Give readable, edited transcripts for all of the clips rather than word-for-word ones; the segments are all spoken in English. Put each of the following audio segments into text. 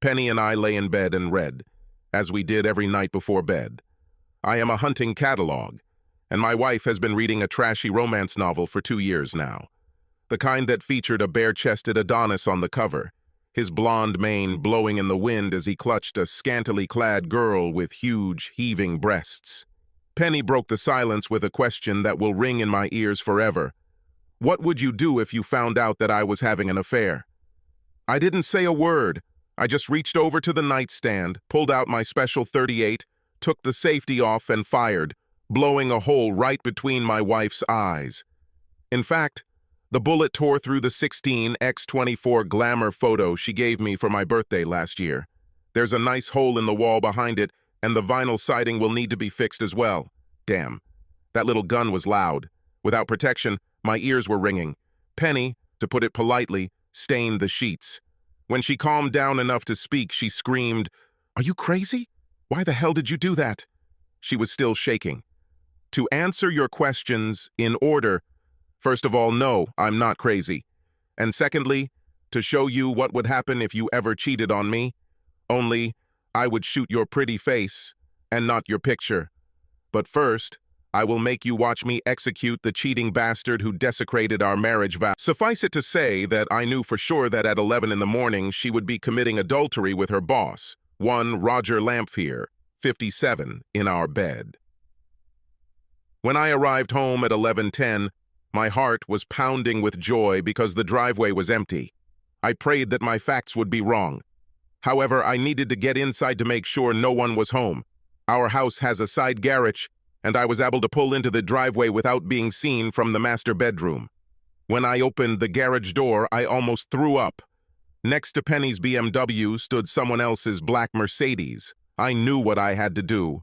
Penny and I lay in bed and read, as we did every night before bed. I am a hunting catalog, and my wife has been reading a trashy romance novel for 2 years now. The kind that featured a bare-chested Adonis on the cover, his blonde mane blowing in the wind as he clutched a scantily clad girl with huge, heaving breasts. Penny broke the silence with a question that will ring in my ears forever. What would you do if you found out that I was having an affair? I didn't say a word. I just reached over to the nightstand, pulled out my special .38, took the safety off and fired, blowing a hole right between my wife's eyes. In fact, the bullet tore through the 16x24 glamour photo she gave me for my birthday last year. There's a nice hole in the wall behind it, and the vinyl siding will need to be fixed as well. Damn, that little gun was loud. Without protection, my ears were ringing. Penny, to put it politely, stained the sheets. When she calmed down enough to speak, she screamed, "Are you crazy? Why the hell did you do that?" She was still shaking. To answer your questions in order, first of all, no, I'm not crazy. And secondly, to show you what would happen if you ever cheated on me, only I would shoot your pretty face and not your picture. But first, I will make you watch me execute the cheating bastard who desecrated our marriage vow. Suffice it to say that I knew for sure that at 11 in the morning she would be committing adultery with her boss, one Roger Lamphere, 57, in our bed. When I arrived home at 11:10, my heart was pounding with joy because the driveway was empty. I prayed that my facts would be wrong. However, I needed to get inside to make sure no one was home. Our house has a side garage, and I was able to pull into the driveway without being seen from the master bedroom. When I opened the garage door, I almost threw up. Next to Penny's BMW stood someone else's black Mercedes. I knew what I had to do.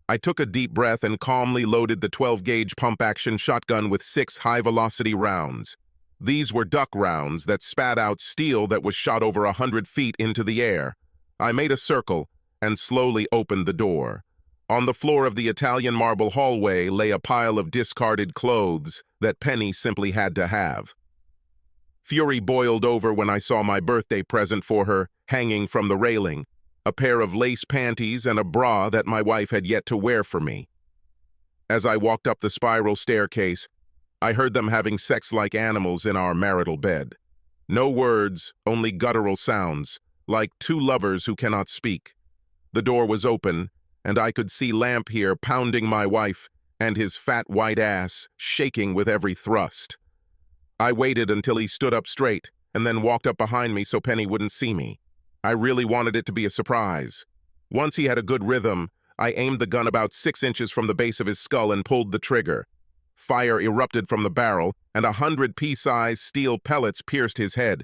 I took a deep breath and calmly loaded the 12-gauge pump-action shotgun with 6 high-velocity rounds. These were duck rounds that spat out steel that was shot over 100 feet into the air. I made a circle and slowly opened the door. On the floor of the Italian marble hallway lay a pile of discarded clothes that Penny simply had to have. Fury boiled over when I saw my birthday present for her hanging from the railing, a pair of lace panties and a bra that my wife had yet to wear for me. As I walked up the spiral staircase, I heard them having sex like animals in our marital bed. No words, only guttural sounds, like two lovers who cannot speak. The door was open, and I could see Lamphere pounding my wife and his fat white ass shaking with every thrust. I waited until he stood up straight and then walked up behind me so Penny wouldn't see me. I really wanted it to be a surprise. Once he had a good rhythm, I aimed the gun about 6 inches from the base of his skull and pulled the trigger. Fire erupted from the barrel, and 100 pea-sized steel pellets pierced his head.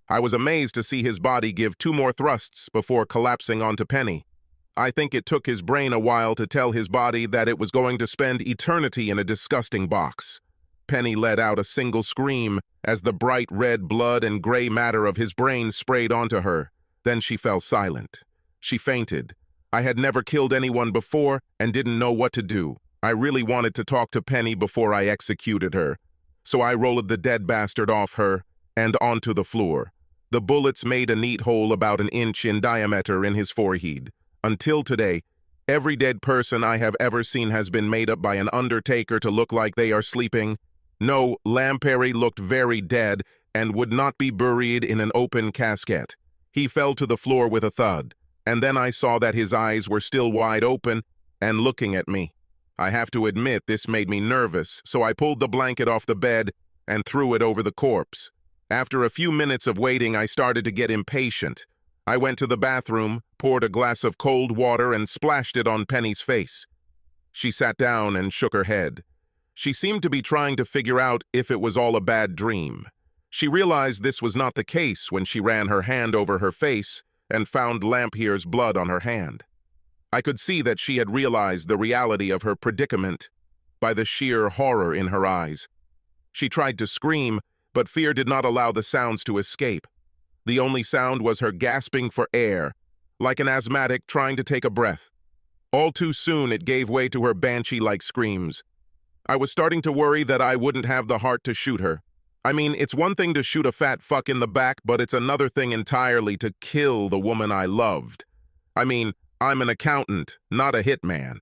I was amazed to see his body give 2 more thrusts before collapsing onto Penny. I think it took his brain a while to tell his body that it was going to spend eternity in a disgusting box. Penny let out a single scream as the bright red blood and gray matter of his brain sprayed onto her. Then she fell silent. She fainted. I had never killed anyone before and didn't know what to do. I really wanted to talk to Penny before I executed her. So I rolled the dead bastard off her and onto the floor. The bullets made a neat hole about 1 inch in diameter in his forehead. Until today, every dead person I have ever seen has been made up by an undertaker to look like they are sleeping. No, Lamphere looked very dead and would not be buried in an open casket. He fell to the floor with a thud, and then I saw that his eyes were still wide open and looking at me. I have to admit this made me nervous, so I pulled the blanket off the bed and threw it over the corpse. After a few minutes of waiting, I started to get impatient. I went to the bathroom, poured a glass of cold water, and splashed it on Penny's face. She sat down and shook her head. She seemed to be trying to figure out if it was all a bad dream. She realized this was not the case when she ran her hand over her face and found Lamphere's blood on her hand. I could see that she had realized the reality of her predicament by the sheer horror in her eyes. She tried to scream, but fear did not allow the sounds to escape. The only sound was her gasping for air, like an asthmatic trying to take a breath. All too soon it gave way to her banshee-like screams. I was starting to worry that I wouldn't have the heart to shoot her. I mean, it's one thing to shoot a fat fuck in the back, but it's another thing entirely to kill the woman I loved. I mean, I'm an accountant, not a hitman.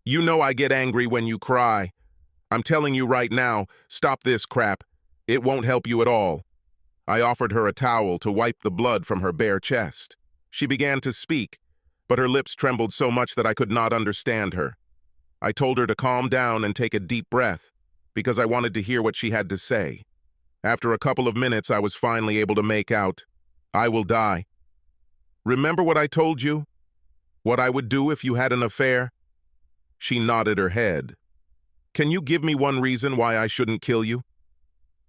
You know I get angry when you cry. I'm telling you right now, stop this crap. It won't help you at all. I offered her a towel to wipe the blood from her bare chest. She began to speak, but her lips trembled so much that I could not understand her. I told her to calm down and take a deep breath, because I wanted to hear what she had to say. After a couple of minutes, I was finally able to make out, "I will die. Remember what I told you? What I would do if you had an affair?" She nodded her head. "Can you give me one reason why I shouldn't kill you?"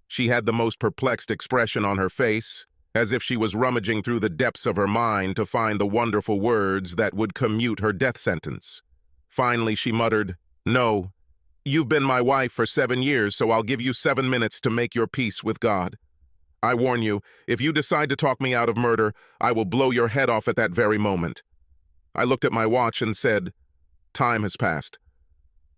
She had the most perplexed expression on her face, as if she was rummaging through the depths of her mind to find the wonderful words that would commute her death sentence. Finally, she muttered, "No. You've been my wife for 7 years, so I'll give you 7 minutes to make your peace with God. I warn you, if you decide to talk me out of murder, I will blow your head off at that very moment." I looked at my watch and said, "Time has passed."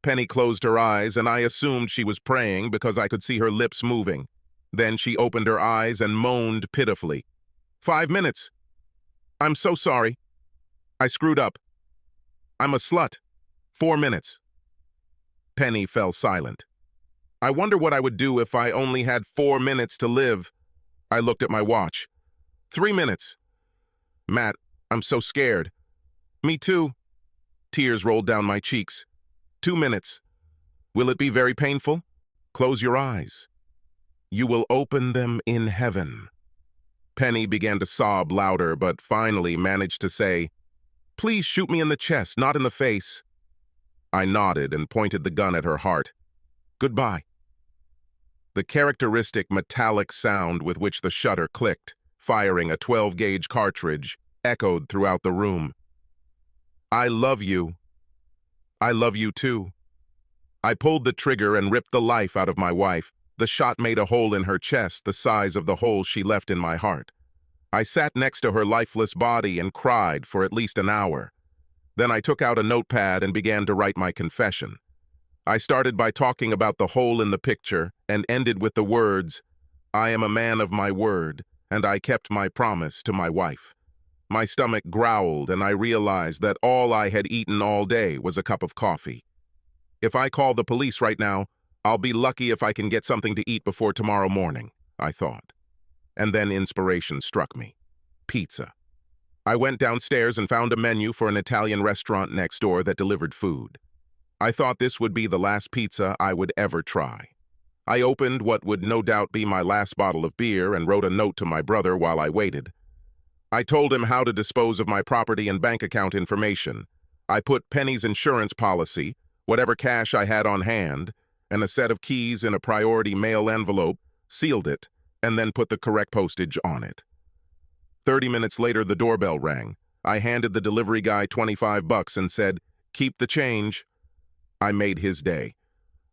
Penny closed her eyes, and I assumed she was praying because I could see her lips moving. Then she opened her eyes and moaned pitifully. 5 minutes. I'm so sorry. I screwed up. I'm a slut. 4 minutes. Penny fell silent. I wonder what I would do if I only had 4 minutes to live. I looked at my watch. 3 minutes. Matt, I'm so scared. Me too. Tears rolled down my cheeks. 2 minutes. Will it be very painful? Close your eyes. You will open them in heaven. Penny began to sob louder, but finally managed to say, "Please shoot me in the chest, not in the face." I nodded and pointed the gun at her heart. "Goodbye." The characteristic metallic sound with which the shutter clicked, firing a 12-gauge cartridge, echoed throughout the room. "I love you. I love you too." I pulled the trigger and ripped the life out of my wife. The shot made a hole in her chest the size of the hole she left in my heart. I sat next to her lifeless body and cried for at least an hour. Then I took out a notepad and began to write my confession. I started by talking about the hole in the picture and ended with the words, "I am a man of my word, and I kept my promise to my wife." My stomach growled, and I realized that all I had eaten all day was a cup of coffee. If I call the police right now, I'll be lucky if I can get something to eat before tomorrow morning, I thought. And then inspiration struck me. Pizza. I went downstairs and found a menu for an Italian restaurant next door that delivered food. I thought this would be the last pizza I would ever try. I opened what would no doubt be my last bottle of beer and wrote a note to my brother while I waited. I told him how to dispose of my property and bank account information. I put Penny's insurance policy, whatever cash I had on hand, and a set of keys in a priority mail envelope, sealed it, and then put the correct postage on it. 30 minutes later, the doorbell rang. I handed the delivery guy $25 and said, "Keep the change." I made his day.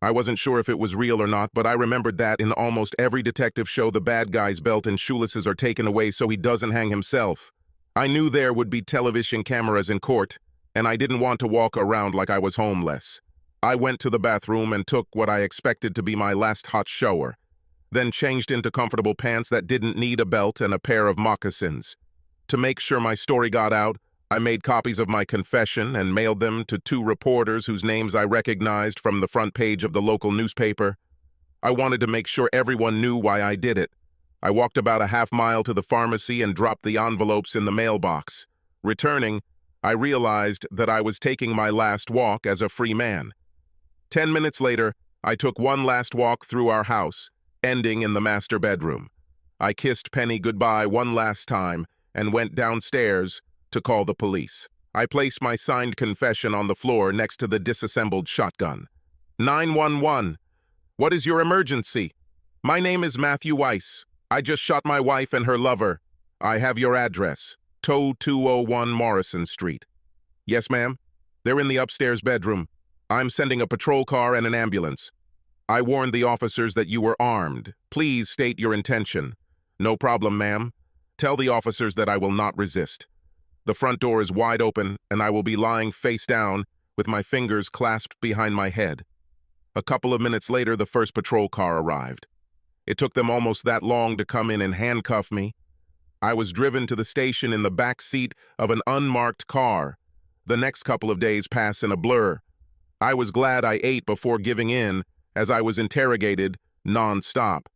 I wasn't sure if it was real or not, but I remembered that in almost every detective show, the bad guy's belt and shoelaces are taken away so he doesn't hang himself. I knew there would be television cameras in court, and I didn't want to walk around like I was homeless. I went to the bathroom and took what I expected to be my last hot shower, then changed into comfortable pants that didn't need a belt and a pair of moccasins. To make sure my story got out, I made copies of my confession and mailed them to 2 reporters whose names I recognized from the front page of the local newspaper. I wanted to make sure everyone knew why I did it. I walked about a half-mile to the pharmacy and dropped the envelopes in the mailbox. Returning, I realized that I was taking my last walk as a free man. 10 minutes later, I took one last walk through our house, ending in the master bedroom. I kissed Penny goodbye one last time and went downstairs to call the police. I placed my signed confession on the floor next to the disassembled shotgun. 911. What is your emergency? My name is Matthew Weiss. I just shot my wife and her lover. I have your address. Toe 201 Morrison Street. Yes, ma'am. They're in the upstairs bedroom. I'm sending a patrol car and an ambulance. I warned the officers that you were armed. Please state your intention. No problem, ma'am. Tell the officers that I will not resist. The front door is wide open, and I will be lying face down with my fingers clasped behind my head. A couple of minutes later, the first patrol car arrived. It took them almost that long to come in and handcuff me. I was driven to the station in the back seat of an unmarked car. The next couple of days pass in a blur. I was glad I ate before giving in, as I was interrogated non-stop.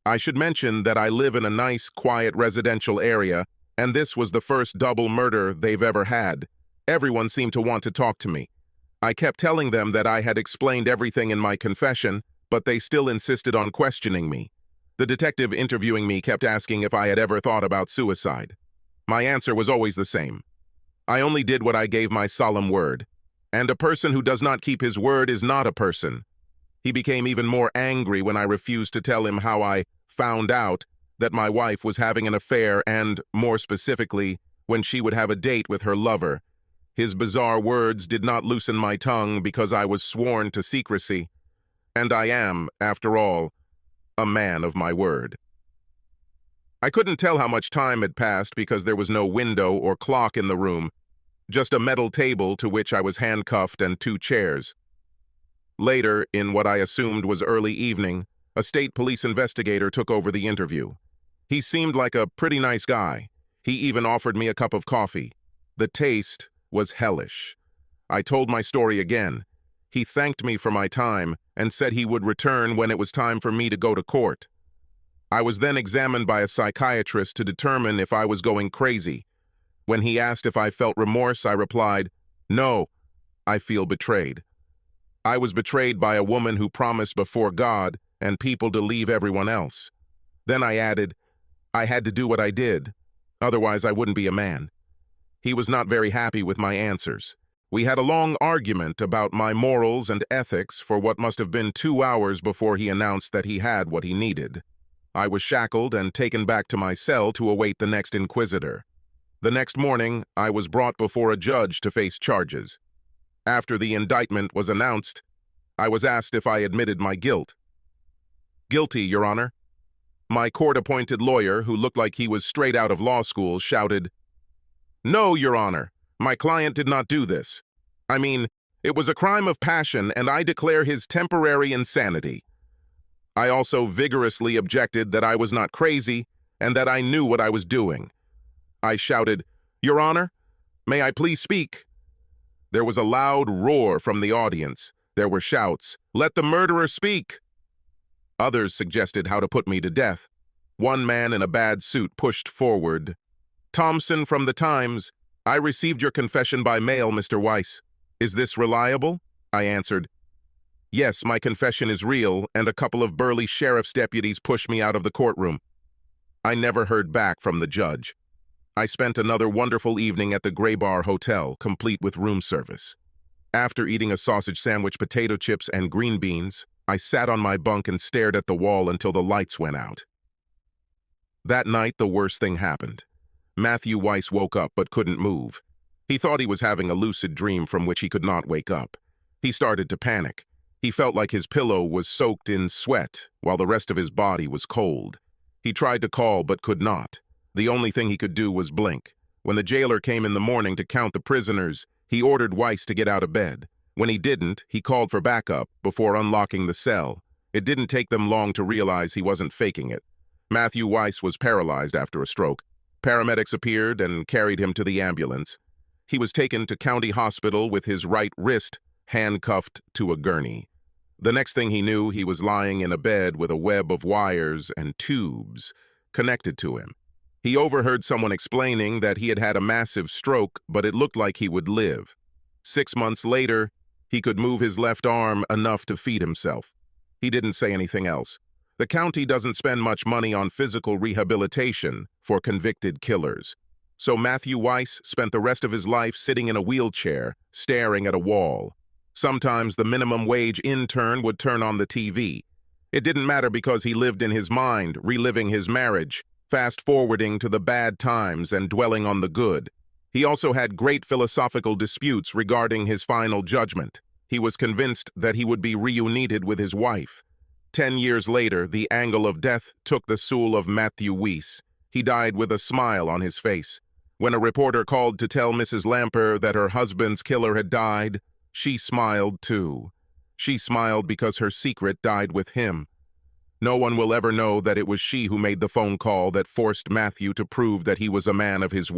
I should mention that I live in a nice, quiet residential area, and this was the first double murder they've ever had. Everyone seemed to want to talk to me. I kept telling them that I had explained everything in my confession, but they still insisted on questioning me. The detective interviewing me kept asking if I had ever thought about suicide. My answer was always the same. I only did what I gave my solemn word. And a person who does not keep his word is not a person. He became even more angry when I refused to tell him how I found out that my wife was having an affair and, more specifically, when she would have a date with her lover. His bizarre words did not loosen my tongue because I was sworn to secrecy. And I am, after all, a man of my word. I couldn't tell how much time had passed because there was no window or clock in the room, just a metal table to which I was handcuffed and 2 chairs. Later, in what I assumed was early evening, a state police investigator took over the interview. He seemed like a pretty nice guy. He even offered me a cup of coffee. The taste was hellish. I told my story again. He thanked me for my time and said he would return when it was time for me to go to court. I was then examined by a psychiatrist to determine if I was going crazy. When he asked if I felt remorse, I replied, "No, I feel betrayed." I was betrayed by a woman who promised before God and people to leave everyone else. Then I added, I had to do what I did, otherwise I wouldn't be a man. He was not very happy with my answers. We had a long argument about my morals and ethics for what must have been 2 hours before he announced that he had what he needed. I was shackled and taken back to my cell to await the next inquisitor. The next morning, I was brought before a judge to face charges. After the indictment was announced, I was asked if I admitted my guilt. "Guilty, Your Honor." My court-appointed lawyer, who looked like he was straight out of law school, shouted, "No, Your Honor. My client did not do this. I mean, it was a crime of passion, and I declare his temporary insanity." I also vigorously objected that I was not crazy and that I knew what I was doing. I shouted, "Your Honor, may I please speak?" There was a loud roar from the audience. There were shouts, "Let the murderer speak!" Others suggested how to put me to death. One man in a bad suit pushed forward. "Thompson from the Times. I received your confession by mail, Mr. Weiss. Is this reliable?" I answered, "Yes, my confession is real," and a couple of burly sheriff's deputies pushed me out of the courtroom. I never heard back from the judge. I spent another wonderful evening at the Gray Bar Hotel, complete with room service. After eating a sausage sandwich, potato chips, and green beans, I sat on my bunk and stared at the wall until the lights went out. That night, the worst thing happened. Matthew Weiss woke up but couldn't move. He thought he was having a lucid dream from which he could not wake up. He started to panic. He felt like his pillow was soaked in sweat, while the rest of his body was cold. He tried to call but could not. The only thing he could do was blink. When the jailer came in the morning to count the prisoners, he ordered Weiss to get out of bed. When he didn't, he called for backup before unlocking the cell. It didn't take them long to realize he wasn't faking it. Matthew Weiss was paralyzed after a stroke. Paramedics appeared and carried him to the ambulance. He was taken to County Hospital with his right wrist handcuffed to a gurney. The next thing he knew, he was lying in a bed with a web of wires and tubes connected to him. He overheard someone explaining that he had had a massive stroke, but it looked like he would live. 6 months later, he could move his left arm enough to feed himself. He didn't say anything else. The county doesn't spend much money on physical rehabilitation for convicted killers. So Matthew Weiss spent the rest of his life sitting in a wheelchair, staring at a wall. Sometimes the minimum wage intern would turn on the TV. It didn't matter because he lived in his mind, reliving his marriage, fast-forwarding to the bad times and dwelling on the good. He also had great philosophical disputes regarding his final judgment. He was convinced that he would be reunited with his wife. 10 years later, the angle of death took the soul of Matthew Weiss. He died with a smile on his face. When a reporter called to tell Mrs. Lamper that her husband's killer had died, she smiled too. She smiled because her secret died with him. No one will ever know that it was she who made the phone call that forced Matthew to prove that he was a man of his word.